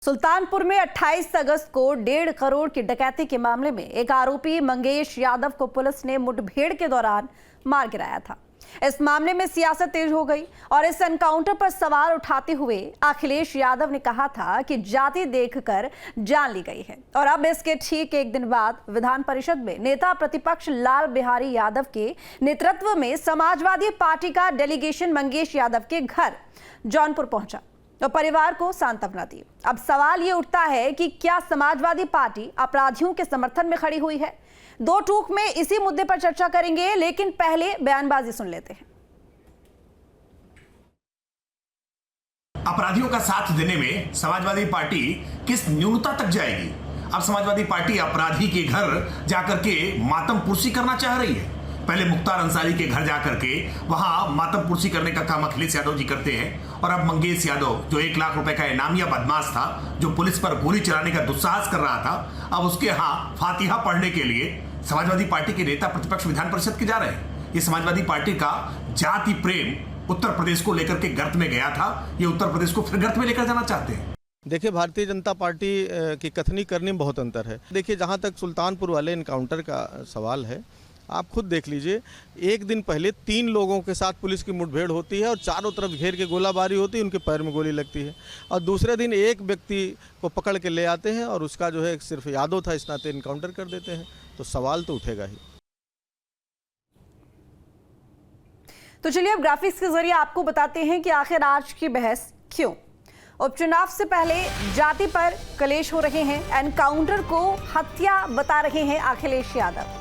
सुल्तानपुर में 28 अगस्त को 1.5 करोड़ की डकैती के मामले में एक आरोपी मंगेश यादव को पुलिस ने मुठभेड़ के दौरान मार गिराया था। इस मामले में सियासत तेज हो गई और इस एनकाउंटर पर सवाल उठाते हुए अखिलेश यादव ने कहा था कि जाति देखकर जान ली गई है। और अब इसके ठीक एक दिन बाद विधान परिषद में नेता प्रतिपक्ष लाल बिहारी यादव के नेतृत्व में समाजवादी पार्टी का डेलीगेशन मंगेश यादव के घर जौनपुर पहुंचा तो परिवार को सांत्वना दी। अब सवाल ये उठता है कि क्या समाजवादी पार्टी अपराधियों के समर्थन में खड़ी हुई है? दो टूक में इसी मुद्दे पर चर्चा करेंगे, लेकिन पहले बयानबाजी सुन लेते हैं। अपराधियों का साथ देने में समाजवादी पार्टी किस न्यूनता तक जाएगी? अब समाजवादी पार्टी अपराधी के घर जाकर के मातम पुरसी करना चाह रही है। पहले मुख्तार अंसारी के घर जाकर के वहां मातम पुरसी करने का काम अखिलेश यादव जी करते हैं, और अब मंगेश यादव जो 1 लाख रुपए का इनामिया बदमाश था, जो पुलिस पर गोली चलाने का दुस्साहस कर रहा था, अब उसके यहाँ फातिहा पढ़ने के लिए समाजवादी पार्टी के नेता प्रतिपक्ष विधान परिषद के जा रहे हैं। ये समाजवादी पार्टी का जाति प्रेम उत्तर प्रदेश को लेकर के गर्त में गया था, ये उत्तर प्रदेश को फिर गर्त में लेकर जाना चाहते हैं। देखिए, भारतीय जनता पार्टी की कथनी करनी में बहुत अंतर है। देखिए, जहाँ तक सुल्तानपुर वाले इनकाउंटर का सवाल है, आप खुद देख लीजिए, एक दिन पहले 3 लोगों के साथ पुलिस की मुठभेड़ होती है और चारों तरफ घेर के गोलाबारी होती है, उनके पैर में गोली लगती है, और दूसरे दिन एक व्यक्ति को पकड़ के ले आते हैं और उसका जो है सिर्फ यादव था इस नाते इनकाउंटर कर देते हैं। तो सवाल तो उठेगा ही। तो चलिए अब ग्राफिक्स के जरिए आपको बताते हैं कि आखिर आज की बहस क्यों। उपचुनाव से पहले जाति पर कलेश हो रहे हैं, एनकाउंटर को हत्या बता रहे हैं अखिलेश यादव।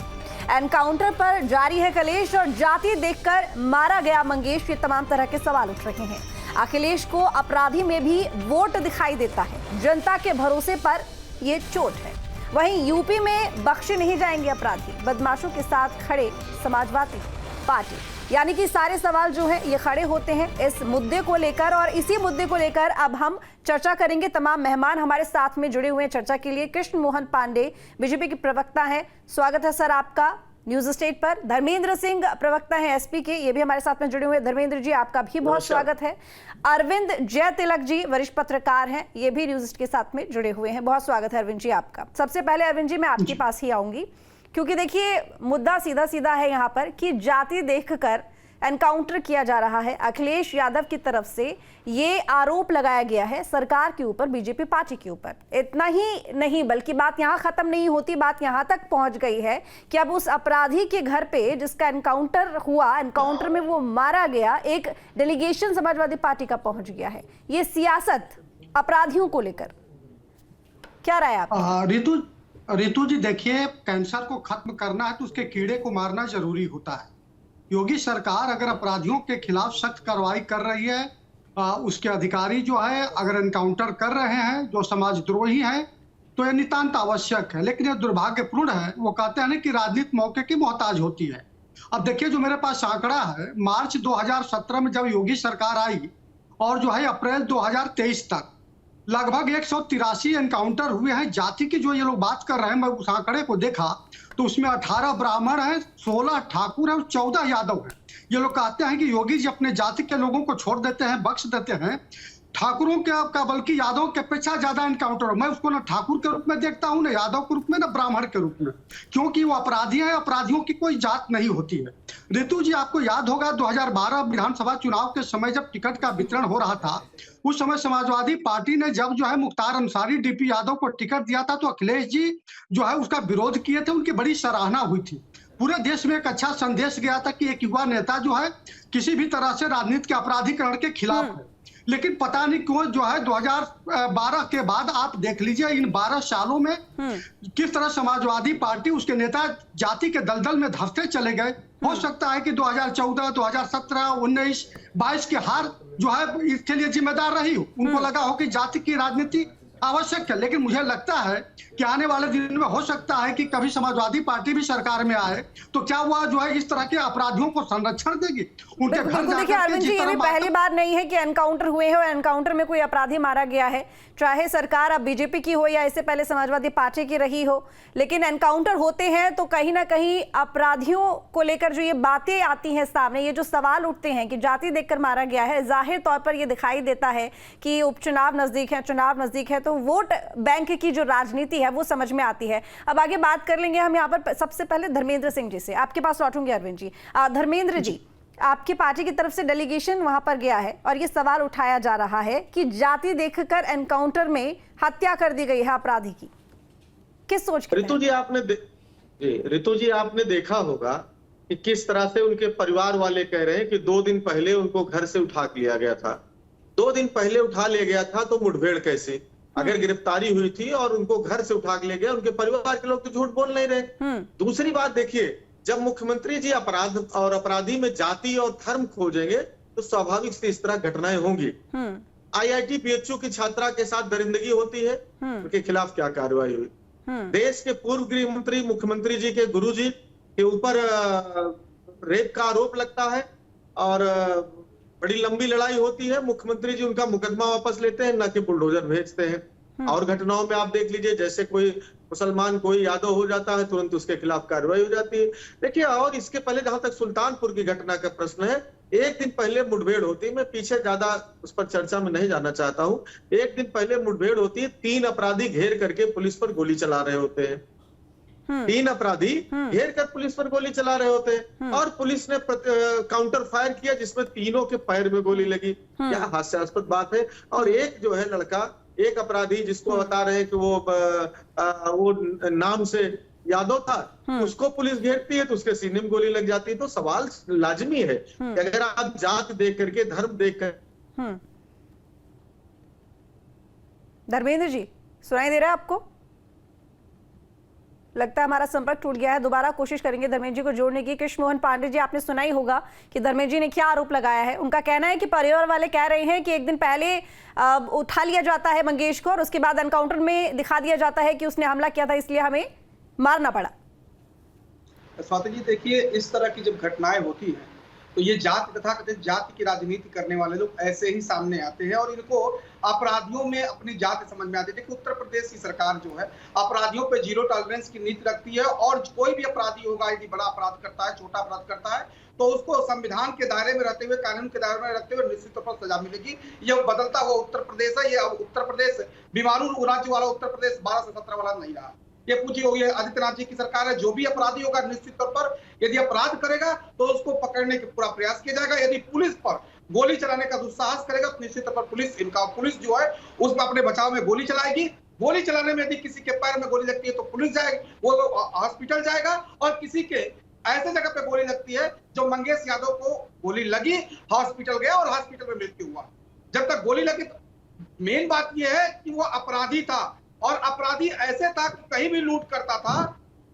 एनकाउंटर पर जारी है कलेश और जाति देखकर मारा गया मंगेश, ये तमाम तरह के सवाल उठ रहे हैं। अखिलेश को अपराधी में भी वोट दिखाई देता है, जनता के भरोसे पर ये चोट है। वहीं यूपी में बख्शे नहीं जाएंगे अपराधी, बदमाशों के साथ खड़े समाजवादी पार्टी। यानी कि सारे सवाल जो है ये खड़े होते हैं इस मुद्दे को लेकर, और इसी मुद्दे को लेकर अब हम चर्चा करेंगे। तमाम मेहमान हमारे साथ में जुड़े हुए हैं चर्चा के लिए। कृष्ण मोहन पांडे बीजेपी के प्रवक्ता हैं, स्वागत है सर आपका न्यूज स्टेट पर। धर्मेंद्र सिंह प्रवक्ता हैं एसपी के, ये भी हमारे साथ में जुड़े हुए हैं। धर्मेंद्र जी, आपका भी बहुत स्वागत है। अरविंद जय तिलक जी वरिष्ठ पत्रकार हैं, ये भी न्यूज के साथ में जुड़े हुए हैं। बहुत स्वागत है अरविंद जी आपका। सबसे पहले अरविंद जी, मैं आपके पास ही आऊंगी, क्योंकि देखिए मुद्दा सीधा सीधा है यहाँ पर कि जाति देखकर एनकाउंटर किया जा रहा है। अखिलेश यादव की तरफ से ये आरोप लगाया गया है सरकार के ऊपर, बीजेपी पार्टी के ऊपर। इतना ही नहीं, बल्कि बात यहाँ खत्म नहीं होती, बात यहाँ तक पहुंच गई है कि अब उस अपराधी के घर पे जिसका एनकाउंटर हुआ, एनकाउंटर में वो मारा गया, एक डेलीगेशन समाजवादी पार्टी का पहुंच गया है। ये सियासत अपराधियों को लेकर क्या राय आपकी? रितु जी, देखिए, कैंसर को खत्म करना है तो उसके कीड़े को मारना जरूरी होता है। योगी सरकार अगर अपराधियों के खिलाफ सख्त कार्रवाई कर रही है, उसके अधिकारी जो है अगर एनकाउंटर कर रहे हैं जो समाजद्रोही हैं, तो यह नितांत आवश्यक है। लेकिन यह दुर्भाग्यपूर्ण है, वो कहते हैं ना कि राजनीति मौके की मोहताज होती है। अब देखिए, जो मेरे पास आंकड़ा है, मार्च 2017 में जब योगी सरकार आई और जो है अप्रैल 2023 तक लगभग 183 एनकाउंटर हुए हैं। जाति की जो ये लोग बात कर रहे हैं, मैं उस आंकड़े को देखा तो उसमें 18 ब्राह्मण हैं, 16 ठाकुर हैं और 14 यादव हैं। ये लोग कहते हैं कि योगी जी अपने जाति के लोगों को छोड़ देते हैं, बख्श देते हैं। ठाकुरों का बल्कि यादव के अपेक्षा ज्यादा एनकाउंटर। मैं उसको ना ठाकुर के रूप में देखता हूं, ना यादव के रूप में, ना ब्राह्मण के रूप में, क्योंकि वो अपराधी हैं। अपराधियों की कोई जात नहीं होती है। रितु जी, आपको याद होगा 2012 विधानसभा चुनाव के समय जब टिकट का वितरण हो रहा था, उस समय समाजवादी पार्टी ने जब जो है मुख्तार अंसारी, डीपी यादव को टिकट दिया था, तो अखिलेश जी जो है उसका विरोध किए थे, उनकी बड़ी सराहना हुई थी। पूरे देश में एक अच्छा संदेश गया था कि एक युवा नेता जो है किसी भी तरह से राजनीति के अपराधीकरण के खिलाफ है। लेकिन पता नहीं क्यों जो है 2012 के बाद आप देख लीजिए, इन 12 सालों में किस तरह समाजवादी पार्टी, उसके नेता जाति के दलदल में धंसते चले गए। हो सकता है कि 2014, 2017, 19, 22 की हार जो है इसके लिए जिम्मेदार रही हो। उनको लगा हो कि जाति की राजनीति आवश्यक है। लेकिन मुझे लगता है कि आने वाले दिन में हो सकता है कि कभी समाजवादी पार्टी भी सरकार में आए, तो क्या वह जो है इस तरह के अपराधियों को संरक्षण देगी, उनके घर जाकर। देखिए अरविंद जी, ये भी पहली बार नहीं है कि एनकाउंटर हुए हैं और एनकाउंटर में कोई अपराधी मारा गया है, चाहे सरकार अब बीजेपी की हो या इससे पहले समाजवादी पार्टी की रही हो। लेकिन एनकाउंटर होते हैं तो कहीं ना कहीं अपराधियों को लेकर जो ये बातें आती हैं सामने, ये जो सवाल उठते हैं कि जाति देखकर मारा गया है, जाहिर तौर पर ये दिखाई देता है कि उपचुनाव नजदीक है, चुनाव नजदीक है, तो तो वोट बैंक की जो राजनीति है वो समझ में आती है। अब आगे बात कर लेंगे हम यहाँ पर। सबसे पहले धर्मेंद्र सिंह जी से आपके पास लौटूंगे। अरविंद जी, धर्मेंद्र जी, आपकी पार्टी की तरफ से डेलीगेशन वहां पर गया है और ये सवाल उठाया जा रहा है कि जाति देखकर एनकाउंटर में हत्या कर दी गई है अपराधी की, किस सोच के? रितु जी आपने देखा होगा कि किस तरह से उनके परिवार वाले कह रहे हैं कि 2 दिन पहले उनको घर से उठा लिया गया था। 2 दिन पहले उठा लिया गया था तो मुठभेड़ कैसे? अगर गिरफ्तारी हुई थी और उनको घर से उठा लिया गया, उनके परिवार के लोग तो झूठ बोल नहीं रहे। दूसरी बात देखिए, जब मुख्यमंत्री जी अपराध और अपराधी में जाति और धर्म खोजेंगे तो स्वाभाविक से इस तरह घटनाएं होंगी। IIT BHU की छात्रा के साथ दरिंदगी होती है, उनके खिलाफ क्या कार्रवाई हुई? देश के पूर्व गृह मंत्री मुख्यमंत्री जी के गुरुजी के ऊपर रेप का आरोप लगता है और बड़ी लंबी लड़ाई होती है। मुख्यमंत्री जी उनका मुकदमा वापस लेते हैं, न कि बुलडोजर भेजते हैं। और घटनाओं में आप देख लीजिए, जैसे कोई मुसलमान कोई यादव हो जाता है, तुरंत उसके खिलाफ कार्रवाई हो जाती है। देखिए, और इसके पहले जहां तक सुल्तानपुर की घटना का प्रश्न है, 1 दिन पहले मुठभेड़ होती है। मैं पीछे ज्यादा उस पर चर्चा में नहीं जाना चाहता हूं। 1 दिन पहले मुठभेड़ होती है, 3 अपराधी घेर करके पुलिस पर गोली चला रहे होते हैं। 3 अपराधी घेर कर पुलिस पर गोली चला रहे होते हैं और पुलिस ने काउंटर फायर किया जिसमें तीनों के पैर में गोली लगी। क्या हास्यास्पद बात है। और एक जो है लड़का, एक अपराधी जिसको बता रहे हैं कि वो नाम से यादव था, उसको पुलिस घेरती है तो उसके सीने में गोली लग जाती है। तो सवाल लाजमी है कि अगर आप जात देख करके, धर्म देख कर। धर्मेंद्र जी, सुनाई दे रहा है आपको? लगता है हमारा संपर्क टूट गया है। दोबारा कोशिश करेंगे धर्मेंद्र जी को जोड़ने की। कृष्ण मोहन पांडे जी, आपने सुना ही होगा कि धर्मेंद्र जी ने क्या आरोप लगाया है। उनका कहना है कि परिवार वाले कह रहे हैं कि 1 दिन पहले उठा लिया जाता है मंगेश को और उसके बाद एनकाउंटर में दिखा दिया जाता है कि उसने हमला किया था, इसलिए हमें मारना पड़ा। स्वाति जी, देखिए, इस तरह की जब घटनाएं होती हैं तो ये जाति तथा कथित जाति की राजनीति करने वाले लोग ऐसे ही सामने आते हैं और इनको अपराधियों में अपनी जाति समझ में आती है। देखिए, उत्तर प्रदेश की सरकार जो है अपराधियों पे 0 टॉलरेंस की नीति रखती है और कोई भी अपराधी होगा, यदि बड़ा अपराध करता है, छोटा अपराध करता है, तो उसको संविधान के दायरे में रहते हुए, कानून के दायरे में रखते हुए निश्चित तौर पर सजा मिलेगी। यह बदलता हुआ उत्तर प्रदेश है। ये उत्तर प्रदेश बीमारू राज्य वाला उत्तर प्रदेश 12 से 17 वाला नहीं रहा। ये पूछी होगी, आदित्यनाथ जी की सरकार है। जो भी अपराधी होगा निश्चित तौर पर यदि अपराध करेगा तो उसको पकड़ने का पूरा प्रयास किया जाएगा। यदि पुलिस पर गोली चलाने का दुस्साहस करेगा तो निश्चित तौर पर पुलिस जो है उसमें अपने बचाव में गोली चलाएगी। गोली चलाने में यदि किसी के पैर में गोली लगती है तो पुलिस जाएगी, वो हॉस्पिटल जाएगा। और किसी के ऐसे जगह पे गोली लगती है जो मंगेश यादव को गोली लगी, हॉस्पिटल गया और हॉस्पिटल में मृत्यु हुआ। जब तक गोली लगी, मेन बात यह है कि वो अपराधी था और अपराधी ऐसे था कि कहीं भी लूट करता था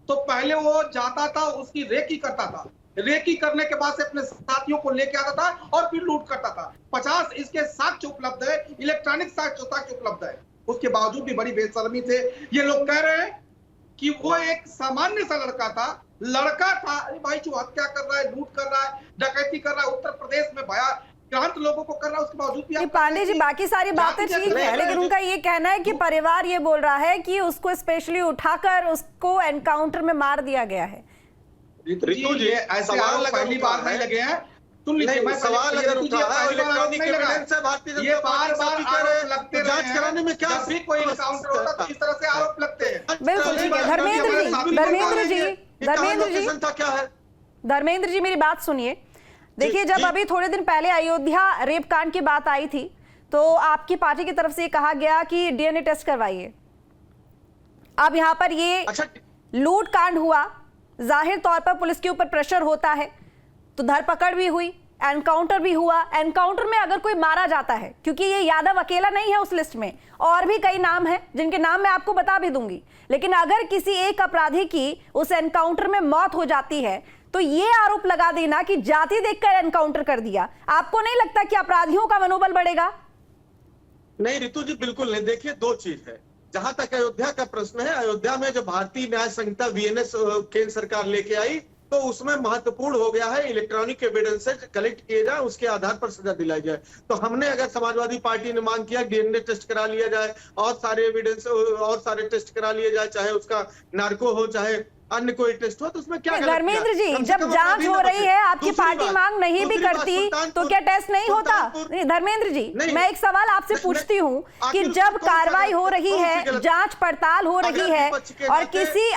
तो पहले वो जाता था, उसकी रेकी करता था, रेकी करने के बाद से अपने साथियों को लेके आता था और फिर लूट करता था। 50 इसके साक्ष्य उपलब्ध है, इलेक्ट्रॉनिक साक्ष्य उपलब्ध है। उसके बावजूद भी बड़ी बेशर्मी से ये लोग कह रहे हैं कि वो एक सामान्य सा लड़का था। अरे भाई, जो हत्या कर रहा है, लूट कर रहा है, डकैती कर रहा है, उत्तर प्रदेश में भयाक्रांत लोगों को कर रहा है, उसके बावजूद भी पांडे जी बाकी सारी बातें ठीक है, लेकिन उनका ये कहना है कि परिवार ये बोल रहा है कि उसको स्पेशली उठाकर उसको एनकाउंटर में मार दिया गया है। रितु जी, ऐसे आरोप पहली बार नहीं लगे हैं। सुन लीजिए, मैं सवाल अगर उठा है, इलेक्ट्रॉनिक एविडेंस है, भारतीय जनता ये बार-बार आरोप लगते हैं, जांच कराने में क्या जब भी कोई एनकाउंटर होता तो इस तरह से आरोप लगते हैं। बिल्कुल ठीक है। धर्मेंद्र जी मेरी बात सुनिए। देखिए, जब अभी थोड़े दिन पहले अयोध्या रेप कांड की बात आई थी तो आपकी पार्टी की तरफ से ये कहा गया कि DNA टेस्ट करवाइए। अब यहाँ पर ये लूट कांड हुआ, जाहिर तौर पर पुलिस के ऊपर प्रेशर होता है तो धरपकड़ भी हुई, एनकाउंटर भी हुआ। एनकाउंटर में अगर कोई मारा जाता है, क्योंकि ये यादव अकेला नहीं है उस लिस्ट में, और भी कई नाम हैं जिनके नाम मैं आपको बता भी दूंगी, लेकिन अगर किसी एक अपराधी की उस एनकाउंटर में मौत हो जाती है तो ये आरोप लगा देना कि जाति देखकर एनकाउंटर कर दिया, आपको नहीं लगता कि अपराधियों का मनोबल बढ़ेगा? नहीं रितु जी, बिल्कुल नहीं। देखिए, 2 चीज है। जहां तक अयोध्या का प्रश्न है, अयोध्या में जो भारतीय न्याय संहिता VNS केंद्र सरकार लेके आई, तो उसमें महत्वपूर्ण हो गया है इलेक्ट्रॉनिक एविडेंसेस कलेक्ट किए जाए, उसके आधार पर सजा दिलाई जाए। तो हमने अगर समाजवादी पार्टी ने मांग किया डीएनए टेस्ट करा लिया जाए और सारे एविडेंस और सारे टेस्ट करा लिए जाए, चाहे उसका नार्को हो चाहे अन्य कोई टेस्ट हो, तो उसमें क्या गलत धर्मेंद्र जी, किया? जब जांच हो रही है, आपकी पार्टी मांग नहीं भी करती तो क्या टेस्ट नहीं होता? नहीं धर्मेंद्र जी, मैं एक सवाल आपसे पूछती हूँ कि जब कार्रवाई हो रही है, जांच पड़ताल हो रही है और किसी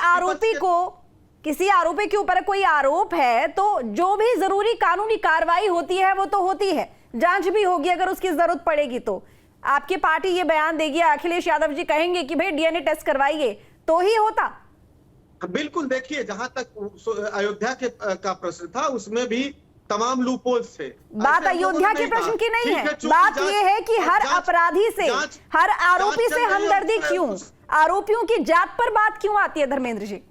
आरोपी के ऊपर कोई आरोप है, तो जो भी जरूरी कानूनी कार्रवाई होती है वो तो होती है, जांच भी होगी अगर उसकी जरूरत पड़ेगी। तो आपकी पार्टी ये बयान देगी, अखिलेश यादव जी कहेंगे कि भाई डीएनए टेस्ट करवाइए, तो ही होता। बिल्कुल, देखिए जहां तक अयोध्या का प्रश्न था उसमें भी तमाम लूपहोल्स थे। बात अयोध्या के प्रश्न की नहीं है, बात यह है कि हर अपराधी से, हर आरोपी से हमदर्दी क्यों, आरोपियों की जात पर बात क्यों आती है धर्मेंद्र जी?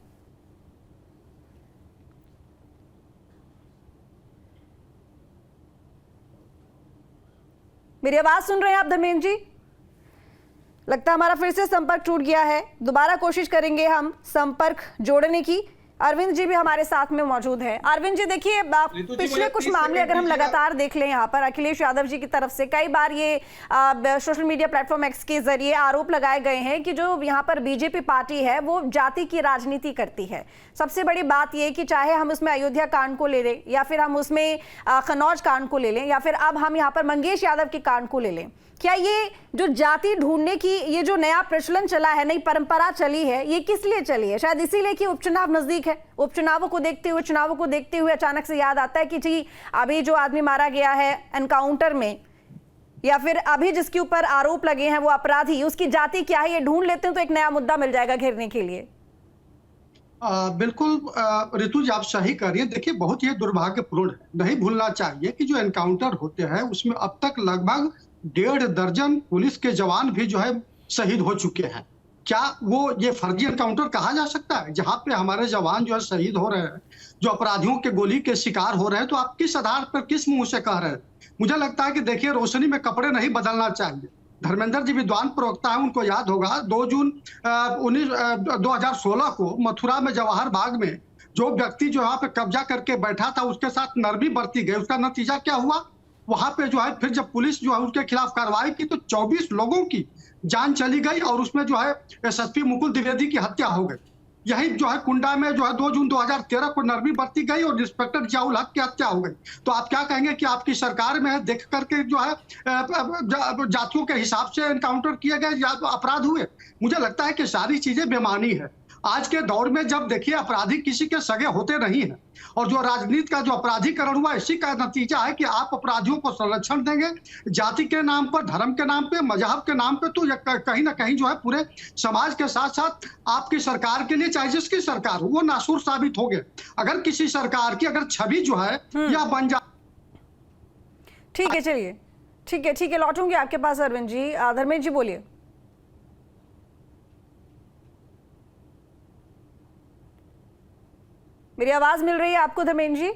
मेरी आवाज सुन रहे हैं आप धर्मेंद्र जी? लगता है हमारा फिर से संपर्क टूट गया है, दोबारा कोशिश करेंगे हम संपर्क जोड़ने की। अरविंद जी भी हमारे साथ में मौजूद हैं। अरविंद जी देखिए, पिछले कुछ मामले अगर हम लगातार देख लें, यहाँ पर अखिलेश यादव जी की तरफ से कई बार ये सोशल मीडिया प्लेटफॉर्म एक्स के जरिए आरोप लगाए गए हैं कि जो यहाँ पर बीजेपी पार्टी है वो जाति की राजनीति करती है। सबसे बड़ी बात ये कि चाहे हम उसमें अयोध्या कांड को ले लें या फिर हम उसमें कन्नौज कांड को ले लें या फिर अब हम यहाँ पर मंगेश यादव के कांड को ले लें, क्या ये जो जाति ढूंढने की ये जो नया प्रचलन चला है, नई परंपरा चली है, ये किस लिए चली है? शायद इसीलिए कि उपचुनाव नजदीक है, उपचुनावों को देखते हुए अचानक से याद आता है कि जी अभी जो आदमी मारा गया है एनकाउंटर में या फिर अभी जिसके ऊपर आरोप लगे हैं वो अपराधी, उसकी जाति क्या है, ये ढूंढ लेते हैं तो एक नया मुद्दा मिल जाएगा घेरने के लिए। बिल्कुल ऋतु जी, आप सही कह रही है। देखिए बहुत ये दुर्भाग्यपूर्ण है, नहीं भूलना चाहिए कि जो एनकाउंटर होते हैं उसमें अब तक लगभग 1.5 दर्जन पुलिस के जवान भी जो है शहीद हो चुके हैं। क्या वो ये फर्जी एनकाउंटर कहा जा सकता है? जहां पे हमारे जवान जो है शहीद हो रहे हैं, जो अपराधियों के गोली के शिकार हो रहे हैं, तो आप किस आधार पर, किस मुंह से कह रहे हैं? मुझे लगता है कि देखिए रोशनी में कपड़े नहीं बदलना चाहिए। धर्मेंद्र जी विद्वान प्रवक्ता है, उनको याद होगा 2 जून 2016 को मथुरा में जवाहर बाग में जो व्यक्ति जो यहाँ पे कब्जा करके बैठा था उसके साथ नरमी बरती गई। उसका नतीजा क्या हुआ? वहां पे जो है फिर जब पुलिस जो है उसके खिलाफ कार्रवाई की तो 24 लोगों की जान चली गई और उसमें जो है एसएसपी मुकुल द्विवेदी की हत्या हो गई। यही जो है कुंडा में जो है 2 जून 2013 को नरमी बरती गई और इंस्पेक्टर जियाउल हक की हत्या हो गई। तो आप क्या कहेंगे कि आपकी सरकार में देख करके जो है जातियों के हिसाब से एनकाउंटर किए गए या अपराध हुए? मुझे लगता है कि सारी चीजें बेमानी है। आज के दौर में जब देखिए अपराधी किसी के सगे होते नहीं है और जो राजनीति का जो अपराधीकरण हुआ इसी का नतीजा है कि आप अपराधियों को संरक्षण देंगे जाति के नाम पर, धर्म के नाम पे, मजहब के नाम पे, तो कहीं ना कहीं जो है पूरे समाज के साथ साथ आपकी सरकार के लिए, चाहे जिसकी सरकार हो, वो नासूर साबित हो गए। अगर किसी सरकार की अगर छवि जो है यह बन जा। ठीक है, चलिए ठीक है, लौटूंगी आपके पास अरविंद जी। धर्मेंद्र जी बोलिए। मेरी आवाज मिल रही है आपको धर्मेंद्र जी?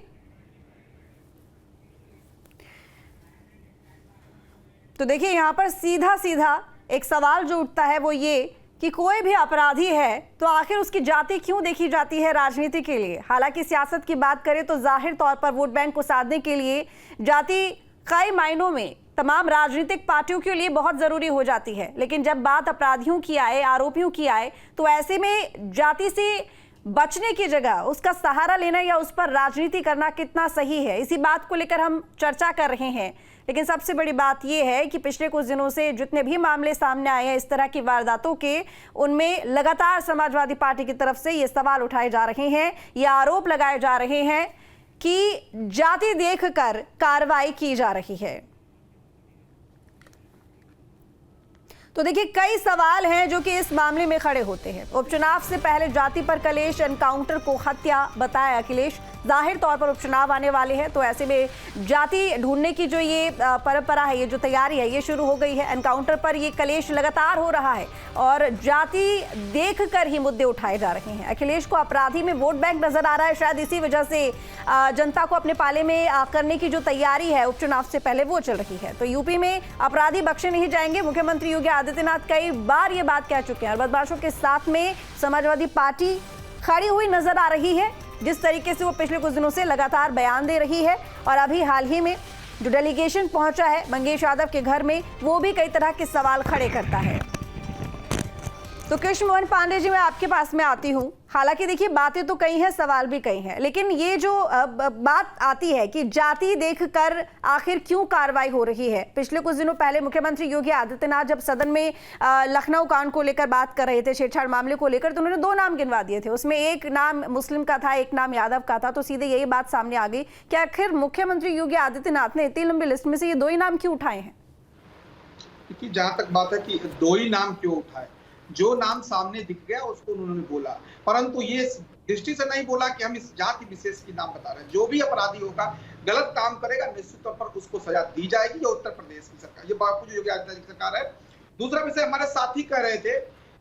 तो देखिए यहां पर सीधा एक सवाल जो उठता है वो ये कि कोई भी अपराधी है तो आखिर उसकी जाति क्यों देखी जाती है राजनीति के लिए? हालांकि सियासत की बात करें तो जाहिर तौर पर वोट बैंक को साधने के लिए जाति कई मायनों में तमाम राजनीतिक पार्टियों के लिए बहुत जरूरी हो जाती है, लेकिन जब बात अपराधियों की आए, आरोपियों की आए, तो ऐसे में जाति से बचने की जगह उसका सहारा लेना या उस पर राजनीति करना कितना सही है, इसी बात को लेकर हम चर्चा कर रहे हैं। लेकिन सबसे बड़ी बात यह है कि पिछले कुछ दिनों से जितने भी मामले सामने आए हैं इस तरह की वारदातों के, उनमें लगातार समाजवादी पार्टी की तरफ से ये सवाल उठाए जा रहे हैं, ये आरोप लगाए जा रहे हैं कि जाति देखकर कार्रवाई की जा रही है। तो देखिए कई सवाल हैं जो कि इस मामले में खड़े होते हैं। उपचुनाव से पहले जाति पर कलेश, एनकाउंटर को हत्या बताया अखिलेश। जाहिर तौर पर उपचुनाव आने वाले हैं तो ऐसे में जाति ढूंढने की जो ये परंपरा है, ये जो तैयारी है, ये शुरू हो गई है। एनकाउंटर पर ये कलेश लगातार हो रहा है और जाति देखकर ही मुद्दे उठाए जा रहे हैं। अखिलेश को अपराधी में वोट बैंक नजर आ रहा है, शायद इसी वजह से जनता को अपने पाले में करने की जो तैयारी है उपचुनाव से पहले वो चल रही है। तो यूपी में अपराधी बख्शे नहीं जाएंगे। मुख्यमंत्री योगी आदित्यनाथ कई बार ये बात कह चुके हैं और बदमाशों के साथ में समाजवादी पार्टी खड़ी हुई नजर आ रही है। जिस तरीके से वो पिछले कुछ दिनों से लगातार बयान दे रही है। और अभी हाल ही में जो डेलीगेशन पहुंचा है मंगेश यादव के घर में, वो भी कई तरह के सवाल खड़े करता है। तो कृष्ण मोहन पांडे जी, मैं आपके पास में आती हूँ। हालांकि देखिए, बातें तो कई हैं, सवाल भी कई हैं, लेकिन ये जो बात आती है कि जाति देखकर आखिर क्यों कार्रवाई हो रही है। पिछले कुछ दिनों पहले मुख्यमंत्री योगी आदित्यनाथ जब सदन में लखनऊ कांड को लेकर बात कर रहे थे, छेड़छाड़ मामले को लेकर, तो उन्होंने 2 नाम गिनवा दिए थे। उसमें एक नाम मुस्लिम का था, एक नाम यादव का था। तो सीधे यही बात सामने आ गई कि आखिर मुख्यमंत्री योगी आदित्यनाथ ने इतनी लंबी लिस्ट में से ये 2 ही नाम क्यों उठाए हैं? जहां तक बात है कि 2 ही नाम क्यों उठाए, जो नाम सामने दिख गया उसको उन्होंने बोला, परंतु ये दृष्टि से नहीं बोला कि हम इस जाति विशेष की नाम बता रहे हैं। जो भी अपराधी होगा, गलत काम करेगा, निश्चित तौर पर उसको सजा दी जाएगी। ये उत्तर प्रदेश की सरकार, ये बापू योगी आदित्यनाथ की सरकार है। दूसरा विषय, हमारे साथी कह रहे थे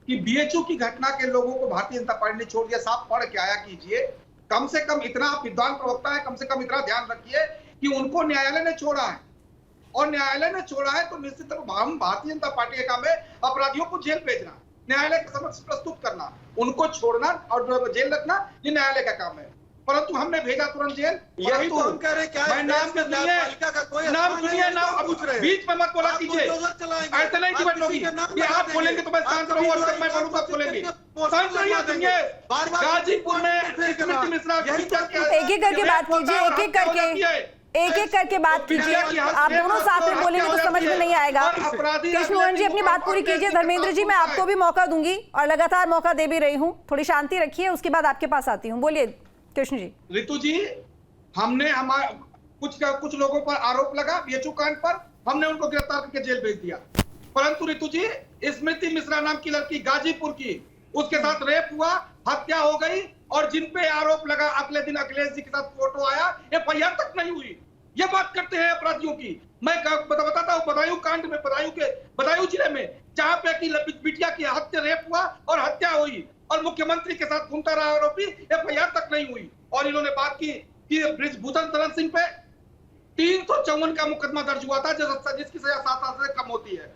कि बीएचयू की घटना के लोगों को भारतीय जनता पार्टी ने छोड़ दिया। साफ पढ़ के आया कीजिए, कम से कम इतना विद्वान प्रवक्ता है, कम से कम इतना ध्यान रखिए कि उनको न्यायालय ने छोड़ा है, और न्यायालय ने छोड़ा है तो निश्चित तौर पर हम भारतीय जनता पार्टी का काम है अपराधियों को जेल भेजना, न्यायालय के समक्ष प्रस्तुत करना, उनको छोड़ना और जेल रखना, ये न्यायालय का काम है। परंतु हमने भेजा तुरंत जेल। यही तो हम कह रहे हैं, क्या मैं नाम के बीच में मत बोला कीजिए, ऐसा नहीं कि बैठोगी, ये आप बोलेंगे तो मैं शांत रहूंगा, और मैं बोलूंगा आप बोलेंगे। शांत रहिए। गाजीपुर में मिश्रा एक एक करके बात कीजिए, एक एक करके बात कीजिए। आप दोनों साथ में बोलेंगे तो समझ में नहीं आएगा। कृष्ण मोहन जी, अपनी बात पूरी कीजिए। धर्मेंद्र जी, मैं आपको भी मौका दूंगी और लगातार मौका दे भी रही हूँ। थोड़ी शांति रखिए, उसके बाद आपके पास आती हूँ। बोलिए कृष्ण जी। ऋतु जी, हमने कुछ लोगों पर आरोप लगा बीएचयू कांड पर, हमने उनको गिरफ्तार करके जेल भेज दिया। परंतु ऋतु जी, स्मृति मिश्रा नाम की लड़की गाजीपुर की, उसके साथ रेप हुआ, हत्या हो गई, और जिन पे आरोप लगा अगले दिन अखिलेश जी के साथ फोटो आया, एफआईआर तक नहीं हुई। ये बात करते हैं अपराधियों की। मैं बताता हूँ, बदायूं कांड में, बदायूं जिले में, जहां पे की बिटिया की हत्या, रेप हुआ और हत्या हुई, और मुख्यमंत्री के साथ घूमता रहा आरोपी, एफआईआर तक नहीं हुई। और इन्होंने बात की कि ब्रिजभूषण शरण सिंह पे 354 का मुकदमा दर्ज हुआ था, जिसकी सजा 7 साल से कम होती है।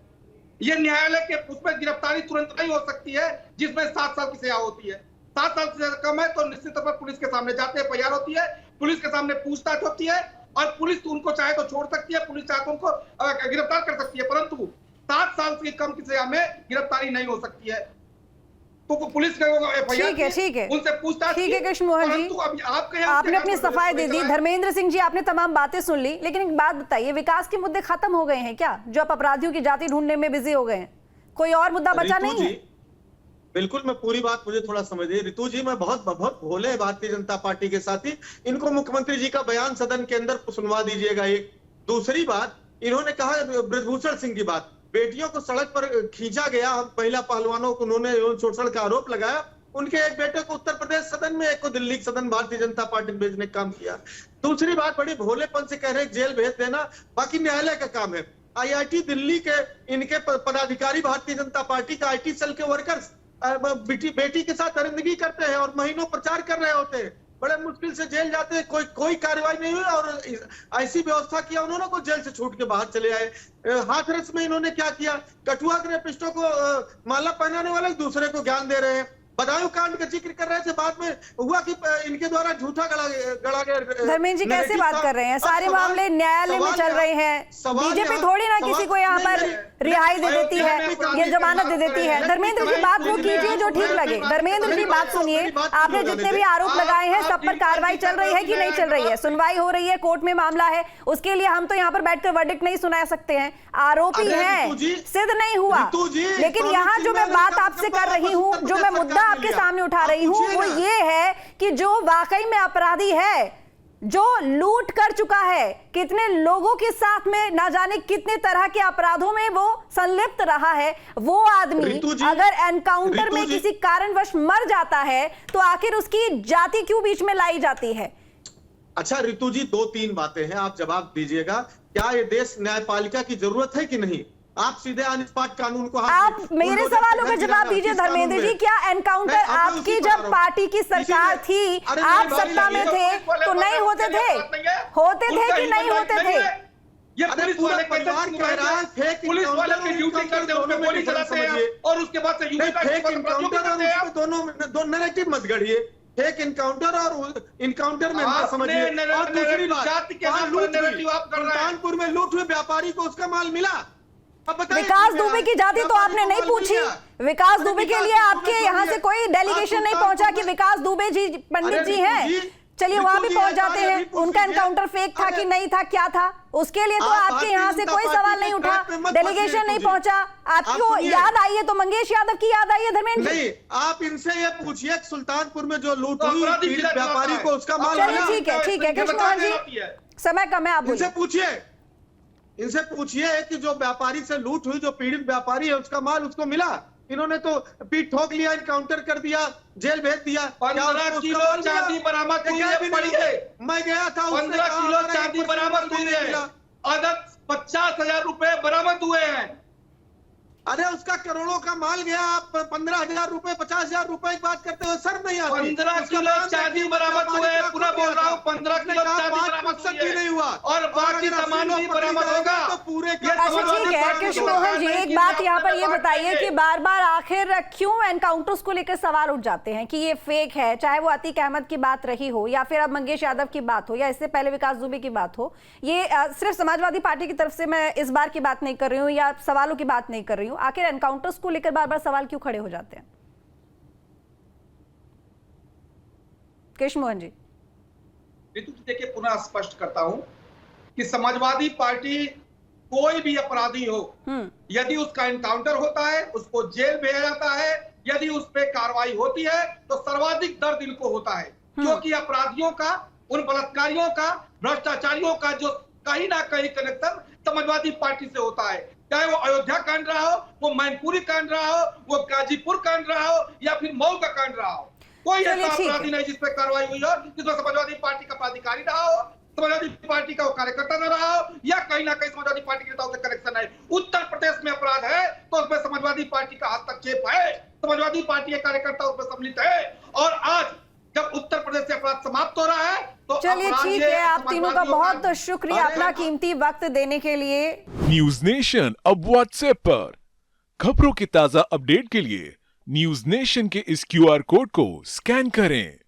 ये न्यायालय के उसमें गिरफ्तारी तुरंत नहीं हो सकती है, जिसमें 7 साल की सजा होती है। 7 साल से कम है तो निश्चित तौर पर पुलिस के सामने जाते हैं, एफआईआर होती है, पुलिस के सामने पूछताछ होती है, और पुलिस तो उनको चाहे तो छोड़ सकती है, पुलिस चाहे तो उनको गिरफ्तार कर सकती है, परंतु 7 साल से कम की सजा में गिरफ्तारी नहीं हो सकती है। तो पुलिस का ठीक है, उनसे पूछताछ। ठीक है कृष्ण मोहन जी, आपने अपनी सफाई दे दी। धर्मेंद्र सिंह जी, आपने तमाम बातें सुन ली, लेकिन एक बात बताइए, विकास के मुद्दे खत्म हो गए हैं क्या, जो आप अपराधियों की जाति ढूंढने में बिजी हो गए हैं? कोई और मुद्दा बचा नहीं है? बिल्कुल, मैं पूरी बात मुझे थोड़ा समझ रही ऋतु जी, मैं बहुत भोले हैं भारतीय जनता पार्टी के साथी। इनको मुख्यमंत्री जी का बयान सदन के अंदर सुनवा दीजिएगा। एक दूसरी बात, इन्होंने कहा ब्रिजभूषण सिंह की बात, बेटियों को सड़क पर खींचा गया, महिला पहलवानों को उन्होंने शोषण का आरोप लगाया। उनके एक बेटे को उत्तर प्रदेश सदन में, एक को दिल्ली सदन भारतीय जनता पार्टी में भेजने का काम किया। दूसरी बात, बड़ी भोलेपन से कह रहे जेल भेज देना, बाकी न्यायालय का काम है। आईआईटी दिल्ली के इनके पदाधिकारी, भारतीय जनता पार्टी का आईटी सेल के वर्कर्स बेटी के साथ दरिंदगी करते हैं और महीनों प्रचार कर रहे होते हैं, बड़े मुश्किल से जेल जाते हैं, कोई कार्रवाई नहीं हुई, और ऐसी व्यवस्था किया उन्होंने को जेल से छूट के बाहर चले आए। हाथरस में इन्होंने क्या किया, कठुआ के रेपिस्टों को माला पहनाने वाले दूसरे को ज्ञान दे रहे हैं। बदायूं कांड का जिक्र कर रहे थे, बाद में हुआ कि इनके द्वारा झूठा गढ़ा गया। धर्मेंद्र जी, कैसे बात कर रहे हैं? सारे मामले न्यायालय में चल रहे हैं, बीजेपी थोड़ी ना किसी को यहाँ पर रिहाई दे देती है या जमानत दे देती है। धर्मेंद्र जी, बात वो कीजिए जो ठीक लगे। धर्मेंद्र जी, बात सुनिए, आपने जितने भी आरोप लगाए हैं सब पर कार्रवाई चल रही है कि नहीं चल रही है? सुनवाई हो रही है, कोर्ट में मामला है, उसके लिए हम तो यहाँ पर बैठकर वर्डिक्ट नहीं सुना सकते हैं। आरोपी है, सिद्ध नहीं हुआ, लेकिन यहाँ जो मैं बात आपसे कर रही हूँ, जो मैं मुद्दा आपके सामने उठा रही हूँ, वो ये है कि जो वाकई में अपराधी है, जो लूट कर चुका है, कितने लोगों के साथ में ना जाने कितने तरह के अपराधों में वो संलिप्त रहा है, वो आदमी अगर एनकाउंटर में किसी कारणवश मर जाता है तो आखिर उसकी जाति क्यों बीच में लाई जाती है? अच्छा ऋतु जी, 2-3 बातें हैं, आप जवाब दीजिएगा। क्या ये देश न्यायपालिका की जरूरत है कि नहीं? आप सीधे ऑन स्पॉट कानून को आप मेरे सवालों का जवाब दीजिए धर्मेंद्र जी। क्या एनकाउंटर आपकी जब पार्टी की सरकार थी, आप सत्ता में थे, तो नहीं होते थे? होते थे कि नहीं होते थे? ये पुलिस वाले परिवार कह रहा है, पुलिस वाले की ड्यूटी करते हैं, उसमें गोली चलाते हैं, और उसके बाद से दोनों नैरेटिव मत गढ़िए। एक इनकाउंटर और इनकाउंटर में आपने समझिए। और दूसरी बात, जाति के वहाँ नाम पर लूट हुई, नैरेटिव आप कर रहे हैं। सुल्तानपुर में लूट हुई, व्यापारी को उसका माल मिला। अब बताइए विकास किसने दुबे आया? की जाति तो व्यापारी आपने को नहीं माल मिल पूछी। गया। विकास अरे दुबे के विकास लिए दुबे आपके को यहाँ लिए। से कोई डेलीगेशन नहीं पहुंचा कि विकास दुबे जी पंडित जी हैं। चलिए वहां भी पहुंच जाते हैं। उनका एनकाउंटर फेक था कि नहीं था, क्या था, उसके लिए तो आप आपके यहाँ से भारतीय कोई जनता सवाल पार्टी नहीं के उठा, ट्रैक पे मत डेलीगेशन फंसिए नहीं जी। पहुंचा। आप आपको सुनिए। याद आई है तो मंगेश यादव की याद आई है धर्मेंद्र जी? नहीं, आप इनसे ये पूछिए सुल्तानपुर में जो लूट तो हुई, अपराधी पीड़ित जिला व्यापारी चलाता को है। उसका माल चलिए मिला। ठीक है, ठीक है ये कृष्ण बताने मोहन आती जी, है। समय कम है, आप इनसे बोलिए। पूछिए, इनसे पूछिए कि जो व्यापारी से लूट हुई, जो पीड़ित व्यापारी है, उसका माल उसको मिला। इन्होंने तो पीठ ठोक लिया, इनकाउंटर कर दिया, जेल भेज दिया। क्या 15 उसको किलो उसका माल मिला? चांदी बरामद हुई क्या है, भी पड़ी नहीं। है। मैं गया था, उसने 15 कहा, किलो हमारा चांदी 1% बरामद हुई नहीं है। मिला। अदर 50,000 रुपए बरामद हुए हैं। अरे उसका करोड़ों का माल गया, आप 15,000 रुपए, 50,000 रुपए की बात करते हो, सर नहीं आती। 15 उसका किलो नाम चांदी देखिए, बरामद हुए हैं। व्यापारी पूरा का बोल रहा हूँ, था। 15 उसने किलो कहा, चांदी 5% बरामद हुई भी है। नहीं हुआ। और बाकी अगर सामान अस्सी भी लोग बरामद पकड़ होगा। जाएंगे तो पूरे का ये अच्छा समाजवादी ठीक है पार्टी कृष्ण को मोहन जी, नहीं एक कि बात आप यहाँ पर अपने ये बात बताइए करिए। कि बार बार आखिर क्यों एनकाउंटर्स को लेकर सवाल उठ जाते हैं कि ये फेक है, चाहे वो अतीक अहमद की बात रही हो या फिर अब मंगेश यादव की बात हो या इससे पहले विकास दुबे की बात हो। ये सिर्फ समाजवादी पार्टी की तरफ से मैं इस बार की बात नहीं कर रही हूँ या सवालों की बात नहीं कर रही हूँ। आखिर एनकाउंटर्स को लेकर बार बार सवाल क्यों खड़े हो जाते हैं? कृष्ण मोहन जी। ऋतु जी देखिए, पुनः स्पष्ट करता हूं कि समाजवादी पार्टी कोई भी अपराधी हो, यदि उसका एनकाउंटर होता है, उसको जेल भेजा जाता है, यदि उस पर कार्रवाई होती है तो सर्वाधिक दर्द इनको होता है, क्योंकि अपराधियों का, उन बलात्कारियों का, भ्रष्टाचारियों का जो कहीं ना कहीं कनेक्शन समाजवादी पार्टी से होता है। चाहे वो अयोध्या कांड रहा हो, वो मैनपुरी कांड रहा हो, वो गाजीपुर कांड रहा हो या फिर मऊ का कांड रहा हो। कोई ऐसा अपराधी नहीं जिस पर कार्रवाई हुई हो, जिसमें समाजवादी पार्टी का पदाधिकारी रहा हो, समाजवादी पार्टी का वो कार्यकर्ता न रहा हो या कहीं ना कहीं समाजवादी पार्टी के नेताओं से कनेक्शन है। उत्तर प्रदेश में अपराध है तो उसमें समाजवादी पार्टी का हस्तक्षेप है, समाजवादी पार्टी के कार्यकर्ता उसमें सम्मिलित है। और आज जब उत्तर प्रदेश से अपराध समाप्त हो रहा है तो चलिए ठीक है, आप तीनों का बहुत शुक्रिया अपना कीमती वक्त देने के लिए। न्यूज नेशन अब व्हाट्सएप पर खबरों की ताजा अपडेट के लिए न्यूज नेशन के इस QR कोड को स्कैन करें।